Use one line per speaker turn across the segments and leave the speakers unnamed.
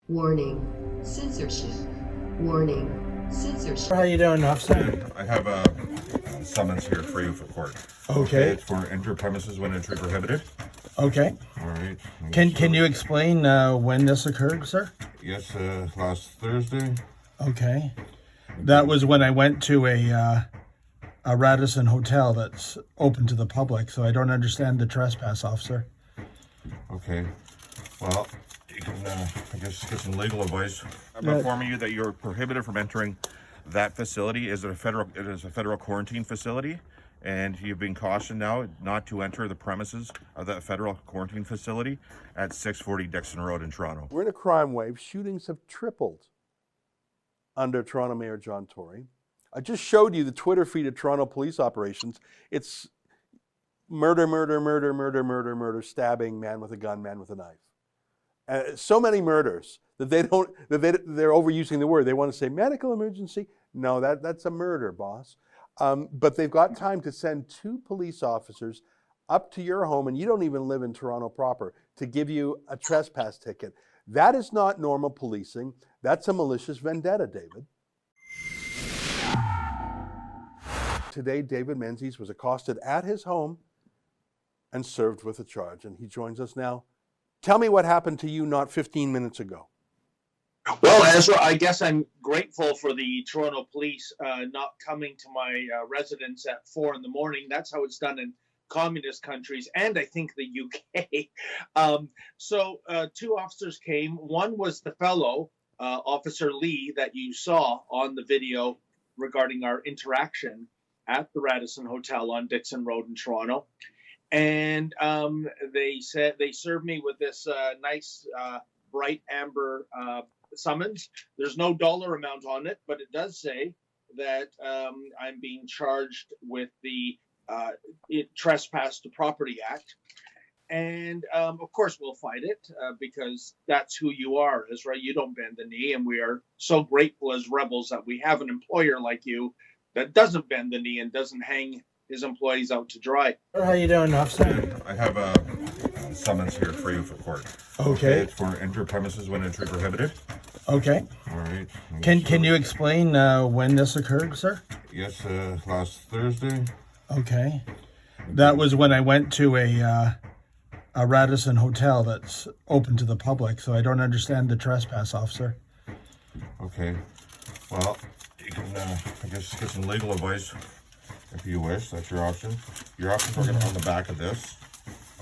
Warning, censorship. Warning, censorship.
How you doing, officer?
I have a summons here for you for court.
Okay.
It's for enter premises when entry prohibited.
Okay.
All right.
Can you explain when this occurred, sir?
Yes, last Thursday.
Okay. That was when I went to a Radisson hotel that's open to the public, so I don't understand the trespass, officer.
Okay. Well, you can, I guess, get some legal advice. I'm informing you that you're prohibited from entering that facility. It is a federal quarantine facility, and you've been cautioned now not to enter the premises of that federal quarantine facility at 640 Dixon Road in Toronto.
We're in a crime wave. Shootings have tripled under Toronto Mayor John Tory. I just showed you the Twitter feed of Toronto police operations. It's murder, murder, murder, murder, murder, murder, stabbing, man with a gun, man with a knife. So many murders that they're overusing the word. They want to say medical emergency. No, that's a murder, boss. But they've got time to send 2 police officers up to your home, and you don't even live in Toronto proper, to give you a trespass ticket. That is not normal policing. That's a malicious vendetta, David. Today, David Menzies was accosted at his home and served with a charge, and he joins us now. Tell me what happened to you not 15 minutes ago.
Well, Ezra, I guess I'm grateful for the Toronto police not coming to my residence at 4 in the morning. That's how it's done in communist countries and I think the UK. So 2 officers came. One was the fellow, Officer Lee, that you saw on the video regarding our interaction at the Radisson Hotel on Dixon Road in Toronto. And they served me with this nice bright amber summons. There's no dollar amount on it, but it does say that I'm being charged with the Trespass to Property Act. And of course we'll fight it because that's who you are, Ezra. You don't bend the knee, and we are so grateful as rebels that we have an employer like you that doesn't bend the knee and doesn't hang his employees out to dry.
How you doing, officer?
I have a summons here for you for court.
Okay.
It's for enter premises when entry prohibited.
Okay.
All right.
Can you explain when this occurred, sir?
Yes, last Thursday.
Okay. That was when I went to a Radisson hotel that's open to the public, so I don't understand the trespass, officer.
Okay. Well, you can, I guess, get some legal advice if you wish. That's your option. Your options are going to on the back of this.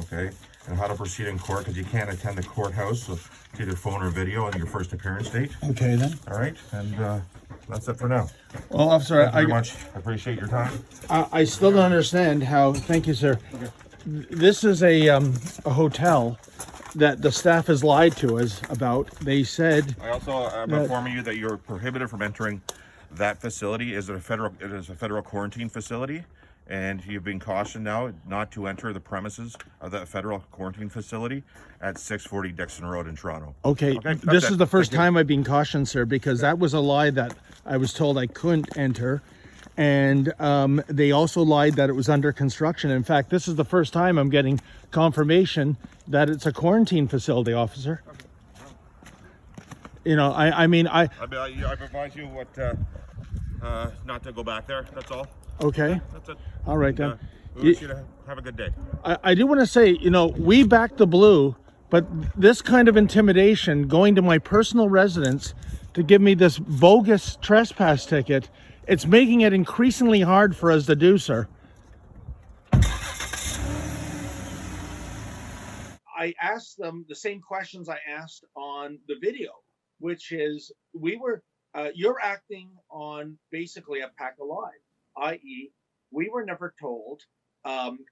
Okay. And how to proceed in court, because you can't attend the courthouse, so it's either phone or video on your first appearance date.
Okay, then.
All right. And that's it for now.
Well, officer,
Thank you very much. I appreciate your time.
I still don't understand how. Thank you, sir. Okay. This is a hotel that the staff has lied to us about. They said.
I also am informing you that you're prohibited from entering that facility. It is a federal quarantine facility, and you've been cautioned now not to enter the premises of that federal quarantine facility at 640 Dixon Road in Toronto.
Okay, this is the first time I've been cautioned, sir, because that was a lie that I was told I couldn't enter. And they also lied that it was under construction. In fact, this is the first time I'm getting confirmation that it's a quarantine facility, officer. You know, I've advised you not to go back there. That's all. Okay.
Yeah, that's it.
All right, then.
We wish you to have a good day.
I do want to say, you know, we backed the blue, but this kind of intimidation, going to my personal residence to give me this bogus trespass ticket, it's making it increasingly hard for us to do, sir.
I asked them the same questions I asked on the video, which is you're acting on basically a pack of lies, i.e. we were never told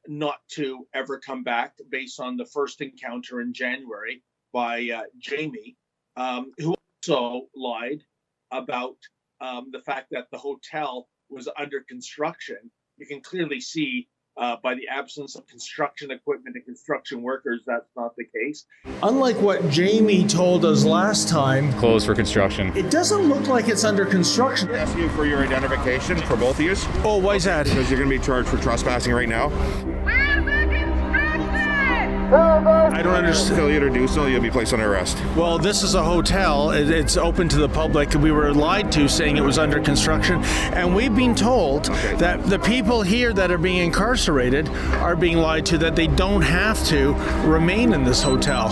not to ever come back based on the first encounter in January by Jamie, who also lied about the fact that the hotel was under construction. You can clearly see by the absence of construction equipment and construction workers, that's not the case.
Unlike what Jamie told us last time,
closed for construction.
it doesn't look like it's under construction.
Ask you for your identification for both of you.
Oh, why is that?
Because you're going to be charged for trespassing right now.
Where's the construction?
I don't understand.
Failure to do so, you'll be placed under arrest.
Well, this is a hotel. It's open to the public. We were lied to saying it was under construction. And we've been told that the people here that are being incarcerated are being lied to, that they don't have to remain in this hotel.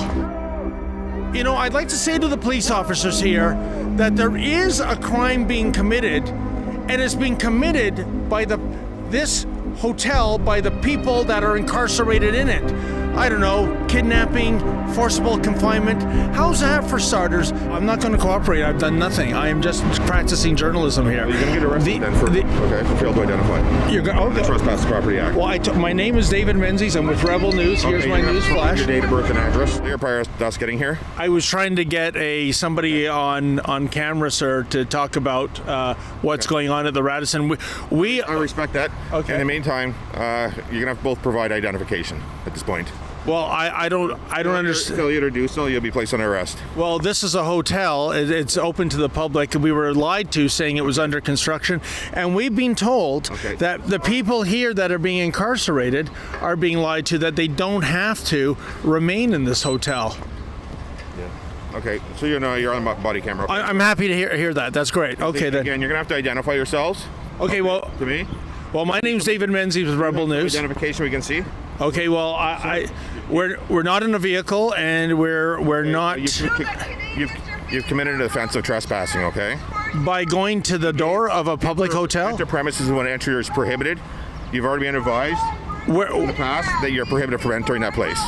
You know, I'd like to say to the police officers here that there is a crime being committed, and it's being committed by this hotel, by the people that are incarcerated in it. I don't know, kidnapping, forcible confinement. How's that for starters? I'm not going to cooperate. I've done nothing. I am just practicing journalism here.
Well, you're going to get arrested then for failed to identify.
You're going
the Trespass Property Act.
Well, my name is David Menzies. I'm with Rebel News. Here's my news flash.
Your date of birth and address. Prior to us getting here.
I was trying to get somebody on camera, sir, to talk about what's going on at the Radisson.
I respect that.
Okay.
In the meantime, you're going to have to both provide identification at this point.
Well, I don't understand.
Failure to do so, you'll be placed under arrest.
Well, this is a hotel. It's open to the public. We were lied to saying it was under construction, and we've been told that the people here that are being incarcerated are being lied to, that they don't have to remain in this hotel.
Yeah. Okay, so you're on body camera.
I'm happy to hear that. That's great. Okay, then.
Again, you're gonna have to identify yourselves.
Okay, well.
To me.
Well, my name's David Menzies with Rebel News.
Identification we can see.
Okay, well, we're not in a vehicle, and we're not.
You've committed an offense of trespassing. Okay.
By going to the door of a public hotel.
Enter premises when entry is prohibited. You've already been advised in the past that you're prohibited from entering that place.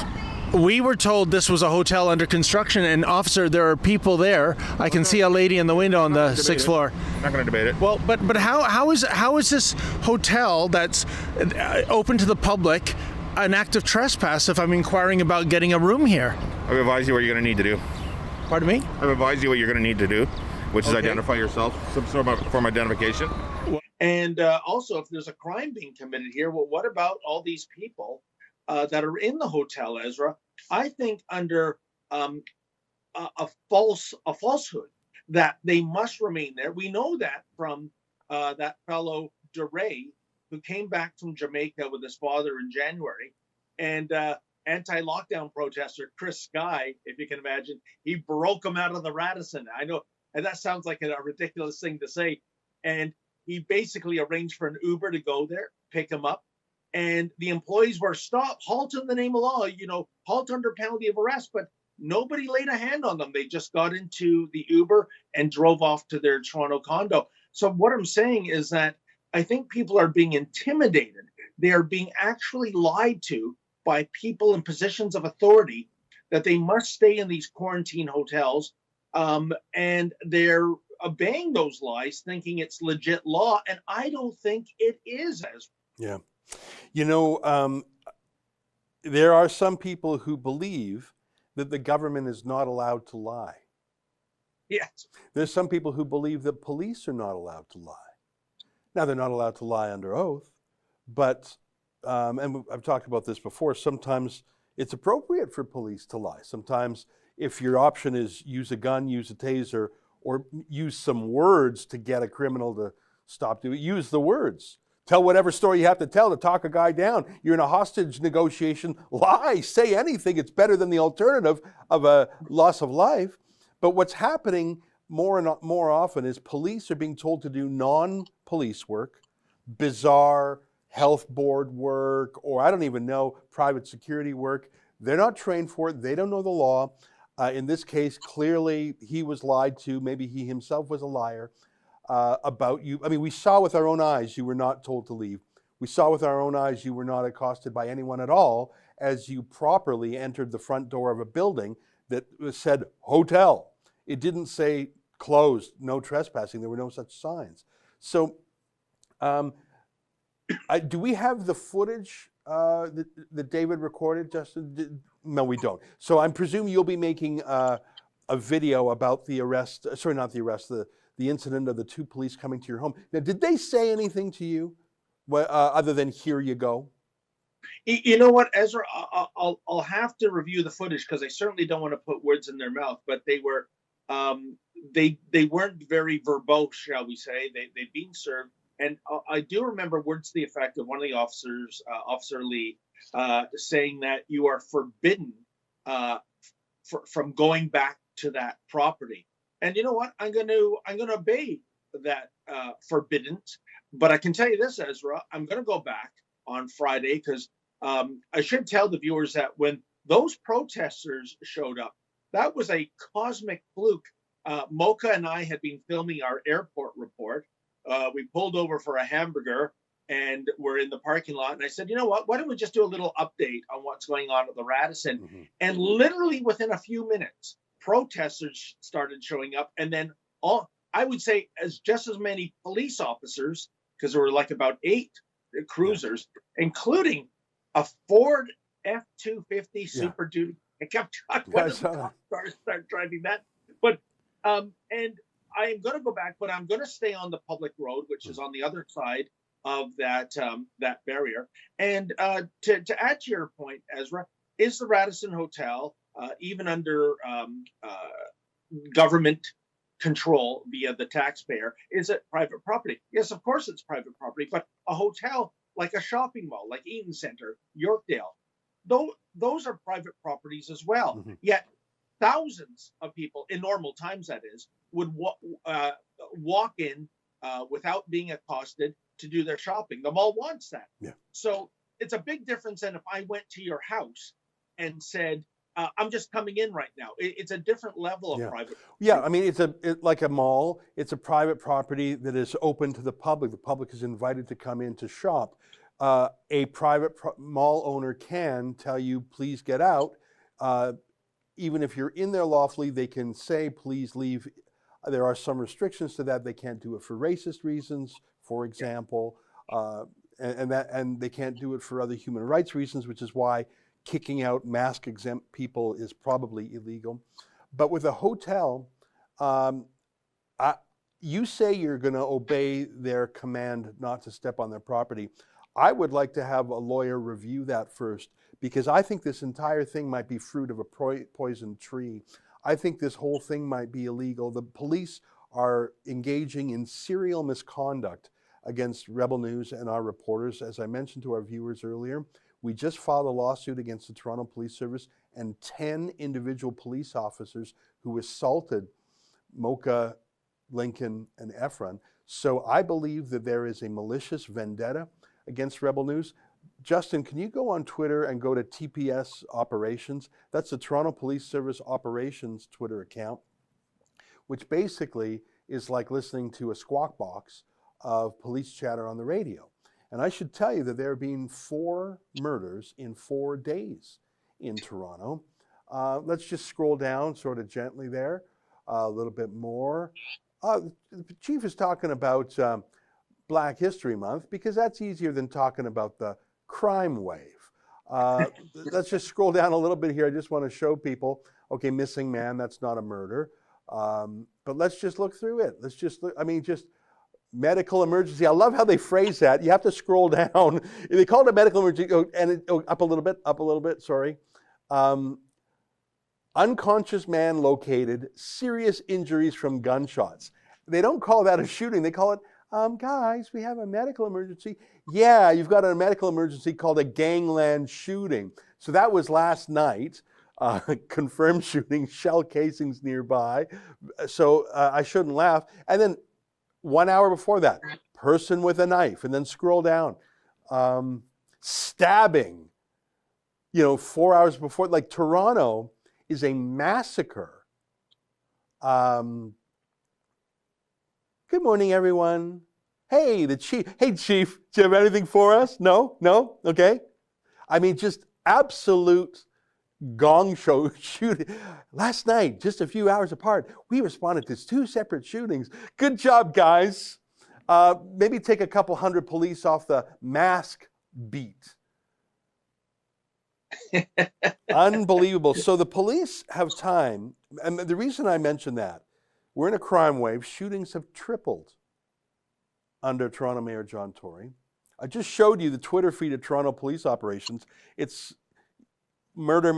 We were told this was a hotel under construction, and officer, there are people there. I can see a lady in the window on the 6th floor.
I'm not going to debate it.
Well, but how is this hotel that's open to the public an act of trespass if I'm inquiring about getting a room here?
I've advised you what you're going to need to do.
Pardon me?
I've advised you what you're going to need to do, which is identify yourself, some sort of form of identification.
And also, if there's a crime being committed here, well, what about all these people that are in the hotel, Ezra? I think under a falsehood that they must remain there. We know that from that fellow DeRay, who came back from Jamaica with his father in January, and anti-lockdown protester Chris Sky, if you can imagine, he broke him out of the Radisson. I know, and that sounds like a ridiculous thing to say. And he basically arranged for an Uber to go there, pick him up. And the employees were stopped, halt in the name of law, halt under penalty of arrest. But nobody laid a hand on them. They just got into the Uber and drove off to their Toronto condo. So what I'm saying is that I think people are being intimidated. They are being actually lied to by people in positions of authority that they must stay in these quarantine hotels. And they're obeying those lies, thinking it's legit law. And I don't think it is.
Yeah. There are some people who believe that the government is not allowed to lie.
Yes.
There's some people who believe that police are not allowed to lie. Now, they're not allowed to lie under oath, but, and I've talked about this before, sometimes it's appropriate for police to lie. Sometimes if your option is use a gun, use a taser, or use some words to get a criminal to stop doing it, use the words. Tell whatever story you have to tell to talk a guy down. You're in a hostage negotiation. Lie, say anything. It's better than the alternative of a loss of life. But what's happening more and more often is police are being told to do non-police work, bizarre health board work, or I don't even know, private security work. They're not trained for it. They don't know the law. In this case, clearly he was lied to. Maybe he himself was a liar. About you. I mean, we saw with our own eyes you were not told to leave. We saw with our own eyes you were not accosted by anyone at all as you properly entered the front door of a building that said hotel. It didn't say closed, no trespassing. There were no such signs. So do we have the footage that David recorded, Justin? No, we don't. So I presume you'll be making a video about the arrest, sorry, not the arrest, the incident of the two police coming to your home. Now, did they say anything to you other than here you go?
You know what, Ezra? I'll have to review the footage because I certainly don't want to put words in their mouth. But they were they weren't very verbose, shall we say? They'd been served, and I do remember words to the effect of one of the officers, Officer Lee, saying that you are forbidden from going back to that property. And you know what? I'm going to obey that forbiddance. But I can tell you this, Ezra, I'm going to go back on Friday because I should tell the viewers that when those protesters showed up, that was a cosmic fluke. Mocha and I had been filming our airport report. We pulled over for a hamburger and we're in the parking lot. And I said, you know what? Why don't we just do a little update on what's going on at the Radisson? Mm-hmm. And literally within a few minutes, protesters started showing up. And then I would say just as many police officers, because there were like about 8 cruisers, including a Ford F-250 Super Duty pickup truck. One of the cop cars start driving that. But and I am going to go back, but I'm going to stay on the public road, which is on the other side of that that barrier. And to add to your point, Ezra, is the Radisson Hotel even under government control via the taxpayer? Is it private property? Yes, of course it's private property, but a hotel like a shopping mall, like Eaton Centre, Yorkdale, those are private properties as well. Mm-hmm. Yet thousands of people, in normal times that is, would walk in without being accosted to do their shopping. The mall wants that. Yeah. So it's a big difference than if I went to your house and said, I'm just coming in right now. It's a different level of private.
Yeah, I mean, it's like a mall. It's a private property that is open to the public. The public is invited to come in to shop. A private mall owner can tell you, please get out. Even if you're in there lawfully, they can say, please leave. There are some restrictions to that. They can't do it for racist reasons, for example, and they can't do it for other human rights reasons, which is why kicking out mask-exempt people is probably illegal. But with a hotel, you say you're going to obey their command not to step on their property. I would like to have a lawyer review that first, because I think this entire thing might be fruit of a poisoned tree. I think this whole thing might be illegal. The police are engaging in serial misconduct against Rebel News and our reporters. As I mentioned to our viewers earlier, we just filed a lawsuit against the Toronto Police Service and 10 individual police officers who assaulted Mocha, Lincoln, and Efron. So I believe that there is a malicious vendetta against Rebel News. Justin, can you go on Twitter and go to TPS Operations? That's the Toronto Police Service Operations Twitter account, which basically is like listening to a squawk box of police chatter on the radio. And I should tell you that there have been 4 murders in 4 days in Toronto. Let's just scroll down sort of gently there, a little bit more. The chief is talking about Black History Month because that's easier than talking about the crime wave. Let's just scroll down a little bit here. I just want to show people, okay, missing man, that's not a murder. But let's just look through it. Let's just look, I mean, just medical emergency. I love how they phrase that. You have to scroll down. They call it a medical emergency, up a little bit, sorry. Unconscious man located, serious injuries from gunshots. They don't call that a shooting. They call it, guys, we have a medical emergency. Yeah, you've got a medical emergency called a gangland shooting. So that was last night. Confirmed shooting, shell casings nearby. So I shouldn't laugh. And then 1 hour before that, person with a knife. And then scroll down. Stabbing. 4 hours before. Like Toronto is a massacre. Good morning, everyone. Hey, the chief. Hey, chief, do you have anything for us? No? Okay. I mean, just absolute gong show shooting. Last night, just a few hours apart, we responded to 2 separate shootings. Good job, guys. Maybe take a couple hundred police off the mask beat. Unbelievable. So the police have time, and the reason I mention that, we're in a crime wave. Shootings have tripled under Toronto Mayor John Tory. I just showed you the Twitter feed of Toronto Police Operations. It's murder,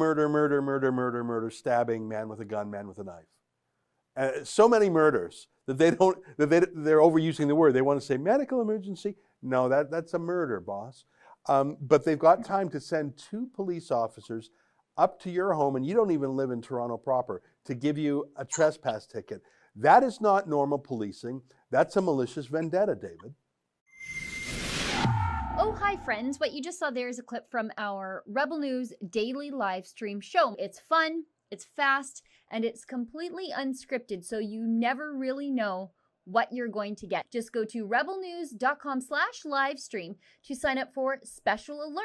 stabbing, man with a gun, man with a knife. So many murders that they're overusing the word. They want to say medical emergency. No, that's a murder, boss. But they've got time to send 2 police officers up to your home, and you don't even live in Toronto proper, to give you a trespass ticket. That is not normal policing. That's a malicious vendetta, David.
Oh, hi friends. What you just saw there is a clip from our Rebel News daily live stream show. It's fun, it's fast, and it's completely unscripted, so you never really know what you're going to get. Just go to rebelnews.com/livestream to sign up for special alerts.